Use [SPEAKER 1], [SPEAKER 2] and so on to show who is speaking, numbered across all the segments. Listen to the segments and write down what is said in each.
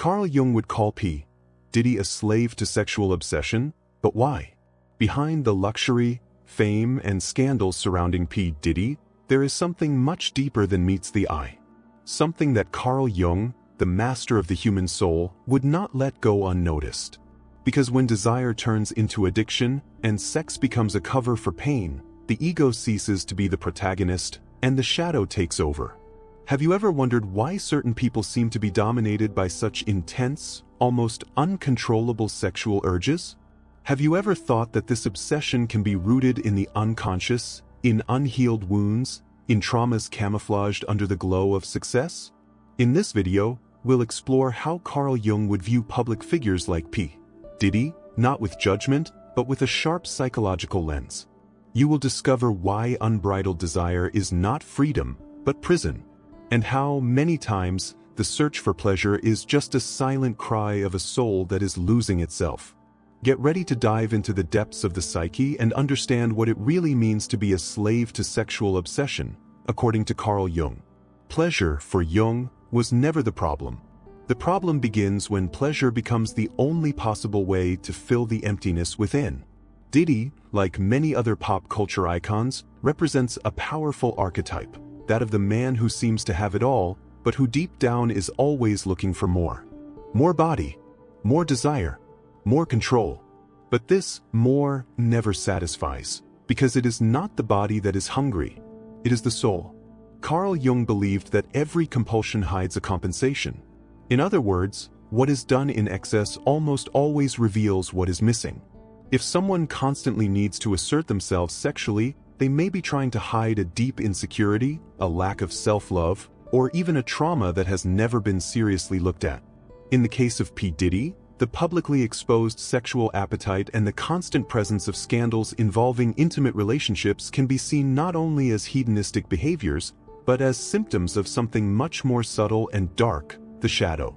[SPEAKER 1] Carl Jung would call P. Diddy a slave to sexual obsession, but why? Behind the luxury, fame, and scandals surrounding P. Diddy, there is something much deeper than meets the eye. Something that Carl Jung, the master of the human soul, would not let go unnoticed. Because when desire turns into addiction and sex becomes a cover for pain, the ego ceases to be the protagonist and the shadow takes over. Have you ever wondered why certain people seem to be dominated by such intense, almost uncontrollable sexual urges? Have you ever thought that this obsession can be rooted in the unconscious, in unhealed wounds, in traumas camouflaged under the glow of success? In this video, we'll explore how Carl Jung would view public figures like P. Diddy, not with judgment, but with a sharp psychological lens. You will discover why unbridled desire is not freedom, but prison, and how, many times, the search for pleasure is just a silent cry of a soul that is losing itself. Get ready to dive into the depths of the psyche and understand what it really means to be a slave to sexual obsession, according to Carl Jung. Pleasure, for Jung, was never the problem. The problem begins when pleasure becomes the only possible way to fill the emptiness within. Diddy, like many other pop culture icons, represents a powerful archetype, that of the man who seems to have it all, but who deep down is always looking for more. More body, more desire, more control. But this more never satisfies, because it is not the body that is hungry, it is the soul. Carl Jung believed that every compulsion hides a compensation. In other words, what is done in excess almost always reveals what is missing. If someone constantly needs to assert themselves sexually, they may be trying to hide a deep insecurity, a lack of self-love, or even a trauma that has never been seriously looked at. In the case of P. Diddy, the publicly exposed sexual appetite and the constant presence of scandals involving intimate relationships can be seen not only as hedonistic behaviors, but as symptoms of something much more subtle and dark, the shadow.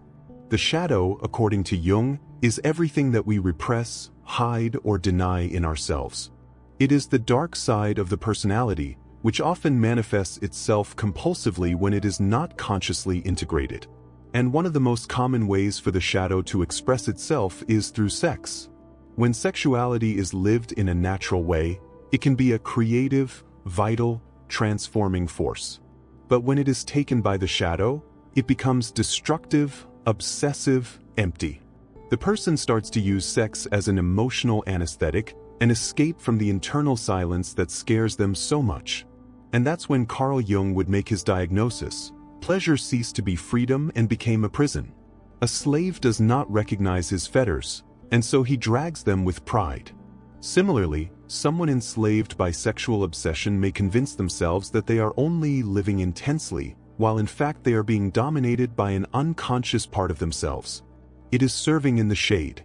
[SPEAKER 1] The shadow, according to Jung, is everything that we repress, hide, or deny in ourselves. It is the dark side of the personality, which often manifests itself compulsively when it is not consciously integrated. And one of the most common ways for the shadow to express itself is through sex. When sexuality is lived in a natural way, it can be a creative, vital, transforming force. But when it is taken by the shadow, it becomes destructive, obsessive, empty. The person starts to use sex as an emotional anesthetic, an escape from the internal silence that scares them so much. And that's when Carl Jung would make his diagnosis. Pleasure ceased to be freedom and became a prison. A slave does not recognize his fetters, and so he drags them with pride. Similarly, someone enslaved by sexual obsession may convince themselves that they are only living intensely, while in fact they are being dominated by an unconscious part of themselves. It is serving in the shade.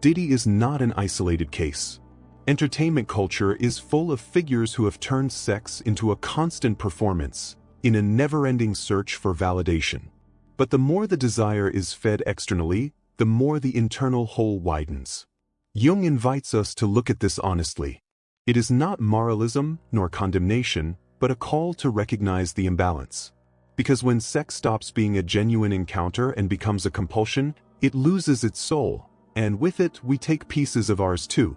[SPEAKER 1] Diddy is not an isolated case. Entertainment culture is full of figures who have turned sex into a constant performance, in a never-ending search for validation. But the more the desire is fed externally, the more the internal hole widens. Jung invites us to look at this honestly. It is not moralism nor condemnation, but a call to recognize the imbalance. Because when sex stops being a genuine encounter and becomes a compulsion, it loses its soul, and with it we take pieces of ours too.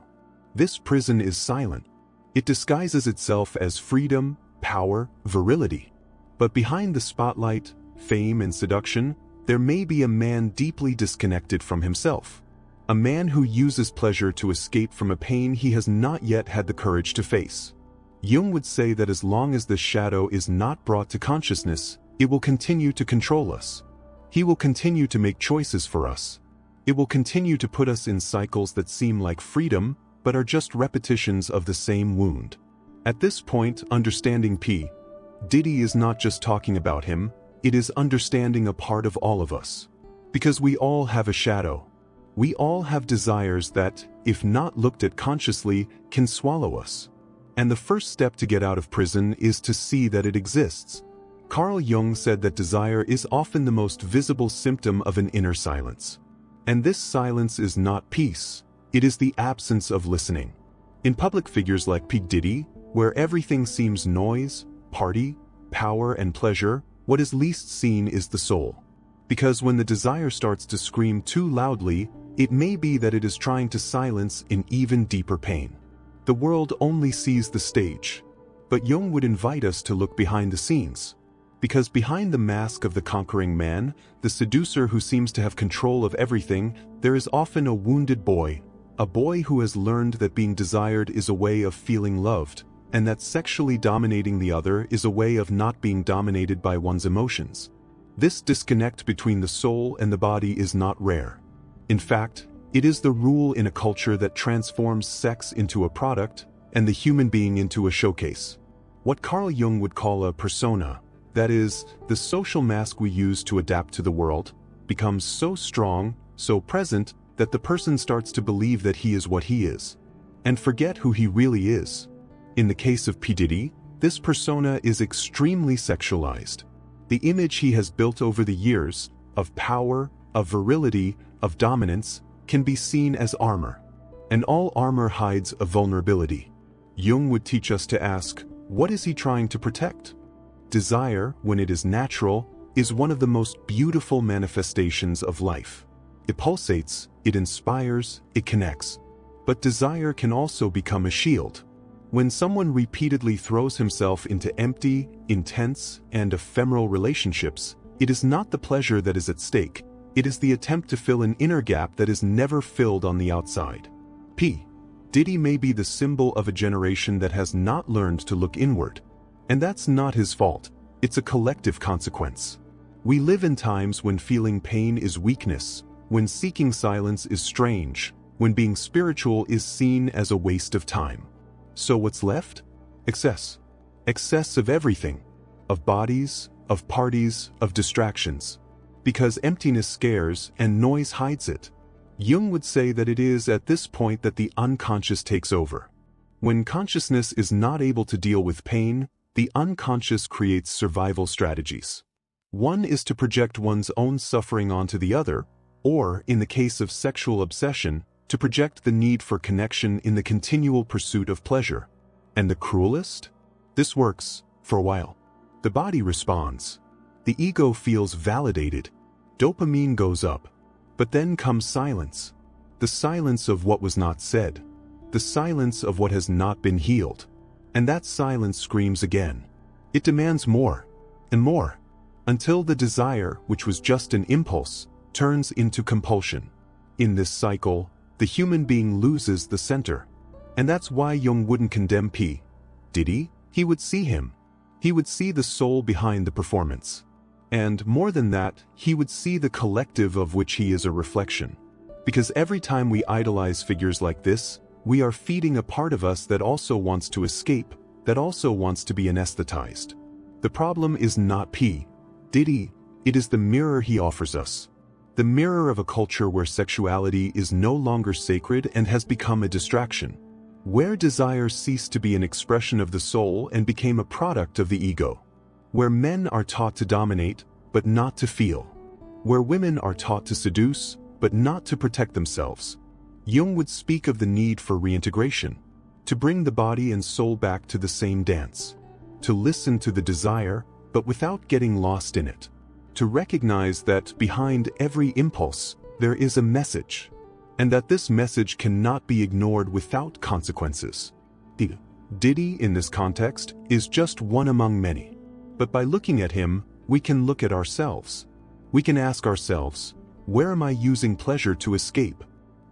[SPEAKER 1] This prison is silent. It disguises itself as freedom, power, virility. But behind the spotlight, fame, and seduction, there may be a man deeply disconnected from himself. A man who uses pleasure to escape from a pain he has not yet had the courage to face. Jung would say that as long as the shadow is not brought to consciousness, it will continue to control us. He will continue to make choices for us. It will continue to put us in cycles that seem like freedom, but are just repetitions of the same wound. At this point, understanding P. Diddy is not just talking about him, it is understanding a part of all of us. Because we all have a shadow. We all have desires that, if not looked at consciously, can swallow us. And the first step to get out of prison is to see that it exists. Carl Jung said that desire is often the most visible symptom of an inner silence. And this silence is not peace, it is the absence of listening. In public figures like P. Diddy, where everything seems noise, party, power, and pleasure, what is least seen is the soul. Because when the desire starts to scream too loudly, it may be that it is trying to silence an even deeper pain. The world only sees the stage, but Jung would invite us to look behind the scenes. Because behind the mask of the conquering man, the seducer who seems to have control of everything, there is often a wounded boy, a boy who has learned that being desired is a way of feeling loved, and that sexually dominating the other is a way of not being dominated by one's emotions. This disconnect between the soul and the body is not rare. In fact, it is the rule in a culture that transforms sex into a product and the human being into a showcase. What Carl Jung would call a persona, that is, the social mask we use to adapt to the world, becomes so strong, so present, that the person starts to believe that he is what he is, and forget who he really is. In the case of P. Diddy, this persona is extremely sexualized. The image he has built over the years, of power, of virility, of dominance, can be seen as armor. And all armor hides a vulnerability. Jung would teach us to ask, what is he trying to protect? Desire, when it is natural, is one of the most beautiful manifestations of life. It pulsates, it inspires, it connects. But desire can also become a shield. When someone repeatedly throws himself into empty, intense, and ephemeral relationships, it is not the pleasure that is at stake, it is the attempt to fill an inner gap that is never filled on the outside. P. Diddy may be the symbol of a generation that has not learned to look inward. And that's not his fault, it's a collective consequence. We live in times when feeling pain is weakness, when seeking silence is strange, when being spiritual is seen as a waste of time. So what's left? Excess. Excess of everything. Of bodies, of parties, of distractions. Because emptiness scares and noise hides it. Jung would say that it is at this point that the unconscious takes over. When consciousness is not able to deal with pain, the unconscious creates survival strategies. One is to project one's own suffering onto the other, or, in the case of sexual obsession, to project the need for connection in the continual pursuit of pleasure. And the cruelest? This works, for a while. The body responds. The ego feels validated. Dopamine goes up. But then comes silence. The silence of what was not said. The silence of what has not been healed. And that silence screams again. It demands more, and more, until the desire, which was just an impulse, turns into compulsion. In this cycle, the human being loses the center. And that's why Jung wouldn't condemn P. Diddy. He would see him. He would see the soul behind the performance. And more than that, he would see the collective of which he is a reflection. Because every time we idolize figures like this, we are feeding a part of us that also wants to escape, that also wants to be anesthetized. The problem is not P. Diddy, it is the mirror he offers us. The mirror of a culture where sexuality is no longer sacred and has become a distraction. Where desire ceased to be an expression of the soul and became a product of the ego. Where men are taught to dominate, but not to feel. Where women are taught to seduce, but not to protect themselves. Jung would speak of the need for reintegration, to bring the body and soul back to the same dance, to listen to the desire, but without getting lost in it, to recognize that behind every impulse, there is a message, and that this message cannot be ignored without consequences. Diddy, in this context, is just one among many. But by looking at him, we can look at ourselves. We can ask ourselves, where am I using pleasure to escape?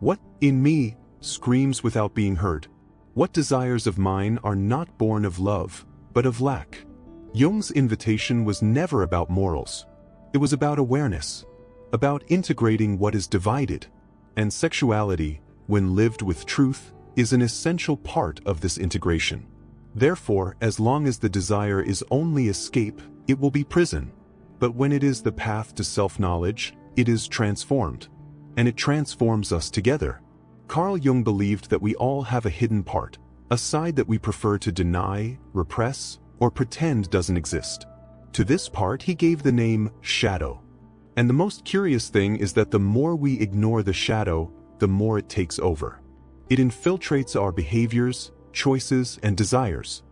[SPEAKER 1] What, in me, screams without being heard? What desires of mine are not born of love, but of lack? Jung's invitation was never about morals. It was about awareness, about integrating what is divided. And sexuality, when lived with truth, is an essential part of this integration. Therefore, as long as the desire is only escape, it will be prison. But when it is the path to self-knowledge, it is transformed. And it transforms us together. Carl Jung believed that we all have a hidden part, a side that we prefer to deny, repress, or pretend doesn't exist. To this part he gave the name shadow. And the most curious thing is that the more we ignore the shadow, the more it takes over. It infiltrates our behaviors, choices, and desires,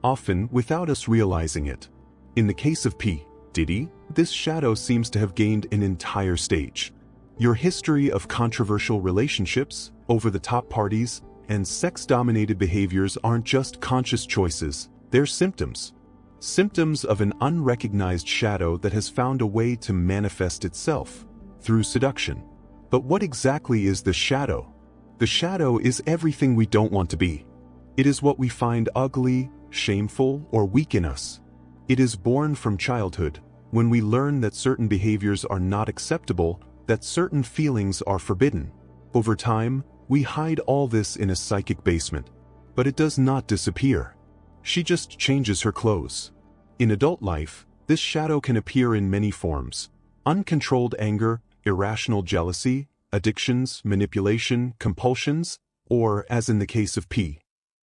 [SPEAKER 1] often without us realizing it. In the case of P. Diddy, this shadow seems to have gained an entire stage. Your history of controversial relationships, over-the-top parties, and sex-dominated behaviors aren't just conscious choices, they're symptoms. Symptoms of an unrecognized shadow that has found a way to manifest itself through seduction. But what exactly is the shadow? The shadow is everything we don't want to be. It is what we find ugly, shameful, or weak in us. It is born from childhood, when we learn that certain behaviors are not acceptable, that certain feelings are forbidden. Over time, we hide all this in a psychic basement. But it does not disappear. She just changes her clothes. In adult life, this shadow can appear in many forms: uncontrolled anger, irrational jealousy, addictions, manipulation, compulsions, or, as in the case of P.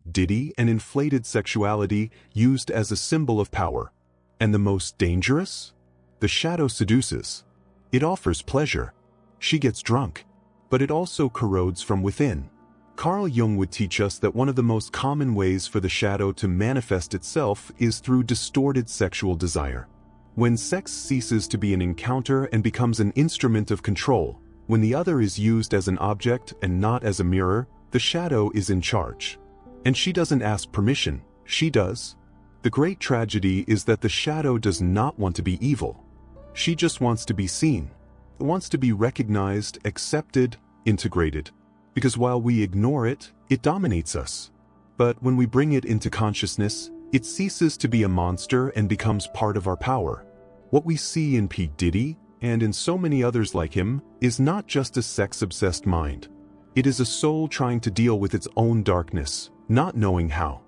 [SPEAKER 1] Diddy, an inflated sexuality used as a symbol of power. And the most dangerous? The shadow seduces. It offers pleasure. She gets drunk. But it also corrodes from within. Carl Jung would teach us that one of the most common ways for the shadow to manifest itself is through distorted sexual desire. When sex ceases to be an encounter and becomes an instrument of control, when the other is used as an object and not as a mirror, the shadow is in charge. And she doesn't ask permission, she does. The great tragedy is that the shadow does not want to be evil. She just wants to be seen, wants to be recognized, accepted, integrated. Because while we ignore it, it dominates us. But when we bring it into consciousness, it ceases to be a monster and becomes part of our power. What we see in P. Diddy, and in so many others like him, is not just a sex-obsessed mind. It is a soul trying to deal with its own darkness, not knowing how.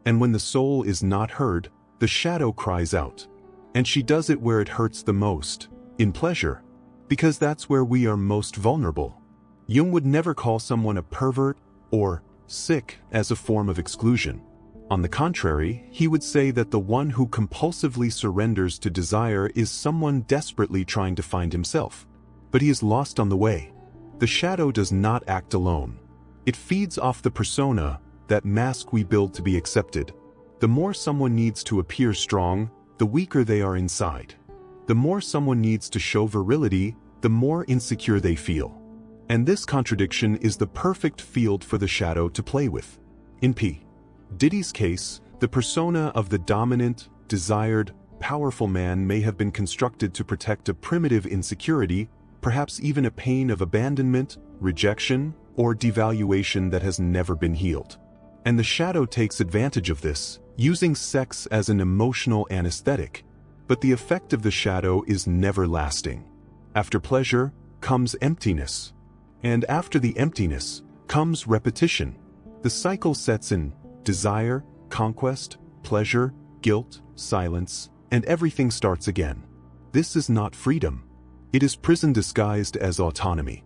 [SPEAKER 1] And when the soul is not heard, the shadow cries out. And she does it where it hurts the most, in pleasure, because that's where we are most vulnerable. Jung would never call someone a pervert or sick as a form of exclusion. On the contrary, he would say that the one who compulsively surrenders to desire is someone desperately trying to find himself. But he is lost on the way. The shadow does not act alone. It feeds off the persona, that mask we build to be accepted. The more someone needs to appear strong, the weaker they are inside. The more someone needs to show virility, the more insecure they feel. And this contradiction is the perfect field for the shadow to play with. In P. Diddy's case, the persona of the dominant, desired, powerful man may have been constructed to protect a primitive insecurity, perhaps even a pain of abandonment, rejection, or devaluation that has never been healed. And the shadow takes advantage of this, using sex as an emotional anesthetic. But the effect of the shadow is never lasting. After pleasure comes emptiness. And after the emptiness comes repetition. The cycle sets in: desire, conquest, pleasure, guilt, silence, and everything starts again. This is not freedom. It is prison disguised as autonomy.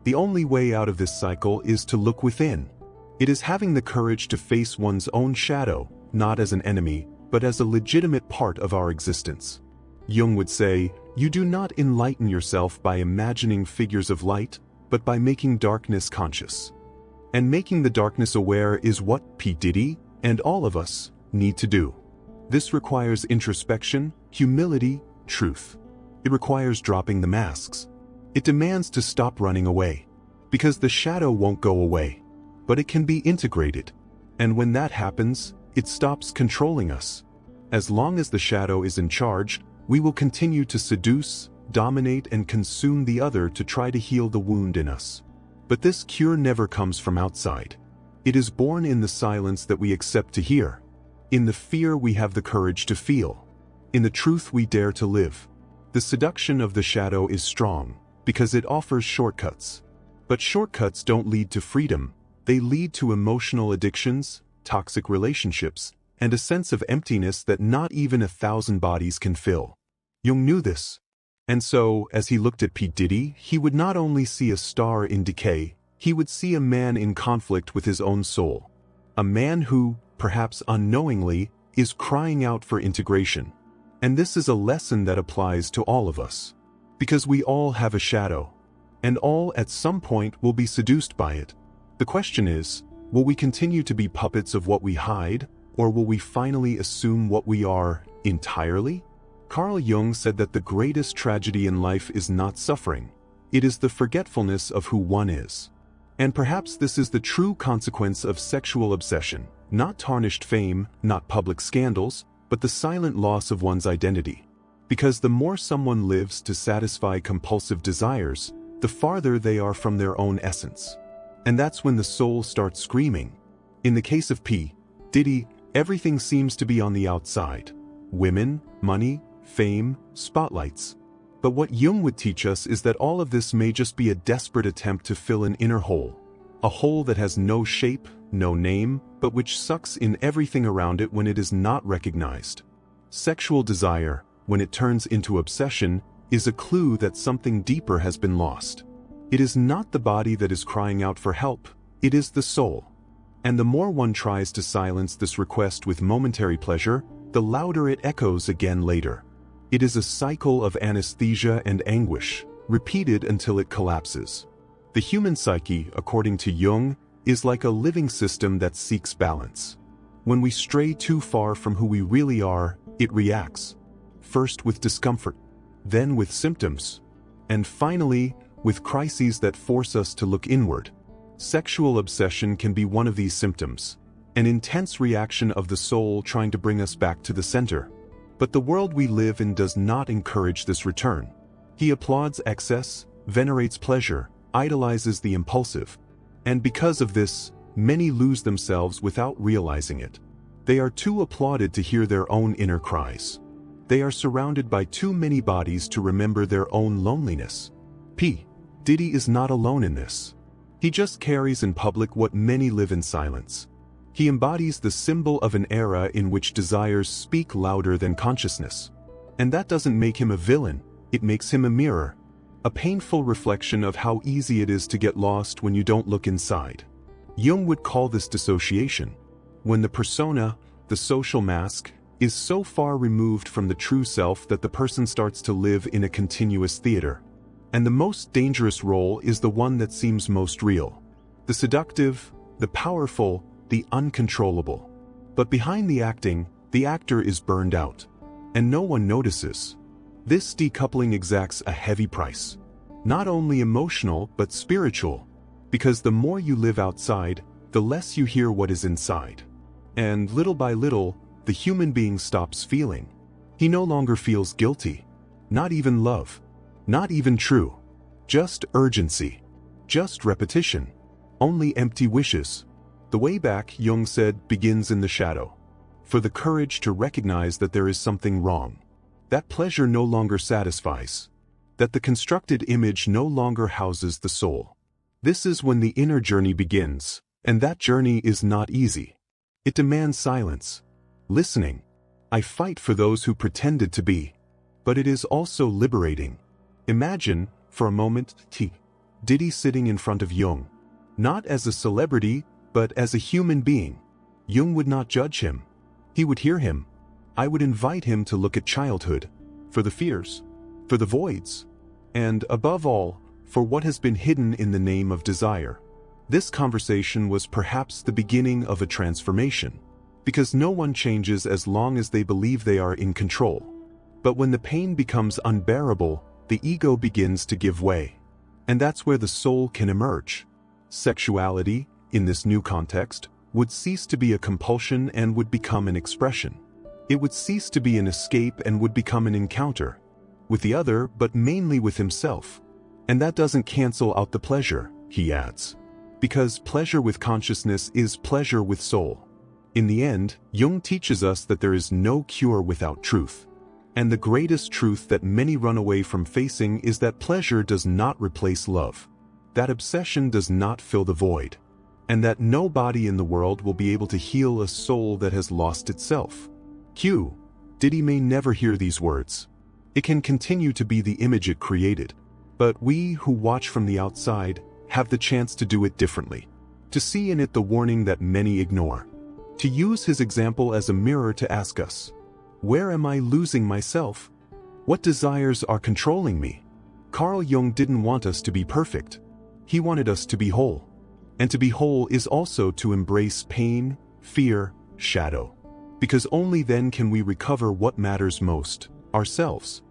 [SPEAKER 1] The only way out of this cycle is to look within. It is having the courage to face one's own shadow, not as an enemy, but as a legitimate part of our existence. Jung would say, "You do not enlighten yourself by imagining figures of light, but by making darkness conscious." And making the darkness aware is what P. Diddy, and all of us, need to do. This requires introspection, humility, truth. It requires dropping the masks. It demands to stop running away. Because the shadow won't go away. But it can be integrated. And when that happens, it stops controlling us. As long as the shadow is in charge, we will continue to seduce, dominate, and consume the other to try to heal the wound in us. But this cure never comes from outside. It is born in the silence that we accept to hear, in the fear we have the courage to feel, in the truth we dare to live. The seduction of the shadow is strong, because it offers shortcuts. But shortcuts don't lead to freedom. They lead to emotional addictions, toxic relationships, and a sense of emptiness that not even 1,000 bodies can fill. Jung knew this. And so, as he looked at P. Diddy, he would not only see a star in decay, he would see a man in conflict with his own soul. A man who, perhaps unknowingly, is crying out for integration. And this is a lesson that applies to all of us. Because we all have a shadow. And all at some point will be seduced by it. The question is, will we continue to be puppets of what we hide, or will we finally assume what we are entirely? Carl Jung said that the greatest tragedy in life is not suffering, it is the forgetfulness of who one is. And perhaps this is the true consequence of sexual obsession, not tarnished fame, not public scandals, but the silent loss of one's identity. Because the more someone lives to satisfy compulsive desires, the farther they are from their own essence. And that's when the soul starts screaming. In the case of P. Diddy, everything seems to be on the outside. Women, money, fame, spotlights. But what Jung would teach us is that all of this may just be a desperate attempt to fill an inner hole. A hole that has no shape, no name, but which sucks in everything around it when it is not recognized. Sexual desire, when it turns into obsession, is a clue that something deeper has been lost. It is not the body that is crying out for help, it is the soul. And the more one tries to silence this request with momentary pleasure, the louder it echoes again later. It is a cycle of anesthesia and anguish, repeated until it collapses. The human psyche, according to Jung, is like a living system that seeks balance. When we stray too far from who we really are, it reacts. First with discomfort, then with symptoms, and finally with crises that force us to look inward. Sexual obsession can be one of these symptoms, an intense reaction of the soul trying to bring us back to the center. But the world we live in does not encourage this return. He applauds excess, venerates pleasure, idolizes the impulsive. And because of this, many lose themselves without realizing it. They are too applauded to hear their own inner cries. They are surrounded by too many bodies to remember their own loneliness. P. Diddy is not alone in this. He just carries in public what many live in silence. He embodies the symbol of an era in which desires speak louder than consciousness. And that doesn't make him a villain, it makes him a mirror. A painful reflection of how easy it is to get lost when you don't look inside. Jung would call this dissociation. When the persona, the social mask, is so far removed from the true self that the person starts to live in a continuous theater. And the most dangerous role is the one that seems most real. The seductive, the powerful, the uncontrollable. But behind the acting, the actor is burned out. And no one notices. This decoupling exacts a heavy price. Not only emotional, but spiritual. Because the more you live outside, the less you hear what is inside. And little by little, the human being stops feeling. He no longer feels guilty. Not even love. Not even true. Just urgency. Just repetition. Only empty wishes. The way back, Jung said, begins in the shadow. For the courage to recognize that there is something wrong. That pleasure no longer satisfies. That the constructed image no longer houses the soul. This is when the inner journey begins, and that journey is not easy. It demands silence. Listening. I fight for those who pretended to be. But it is also liberating. Imagine, for a moment, Diddy sitting in front of Jung. Not as a celebrity, but as a human being. Jung would not judge him. He would hear him. I would invite him to look at childhood, for the fears, for the voids, and above all, for what has been hidden in the name of desire. This conversation was perhaps the beginning of a transformation, because no one changes as long as they believe they are in control. But when the pain becomes unbearable, the ego begins to give way. And that's where the soul can emerge. Sexuality, in this new context, would cease to be a compulsion and would become an expression. It would cease to be an escape and would become an encounter. With the other, but mainly with himself. And that doesn't cancel out the pleasure, he adds. Because pleasure with consciousness is pleasure with soul. In the end, Jung teaches us that there is no cure without truth. And the greatest truth that many run away from facing is that pleasure does not replace love. That obsession does not fill the void. And that no body in the world will be able to heal a soul that has lost itself. Diddy may never hear these words. It can continue to be the image it created. But we who watch from the outside have the chance to do it differently. To see in it the warning that many ignore. To use his example as a mirror to ask us, where am I losing myself? What desires are controlling me? Carl Jung didn't want us to be perfect. He wanted us to be whole. And to be whole is also to embrace pain, fear, shadow. Because only then can we recover what matters most, ourselves.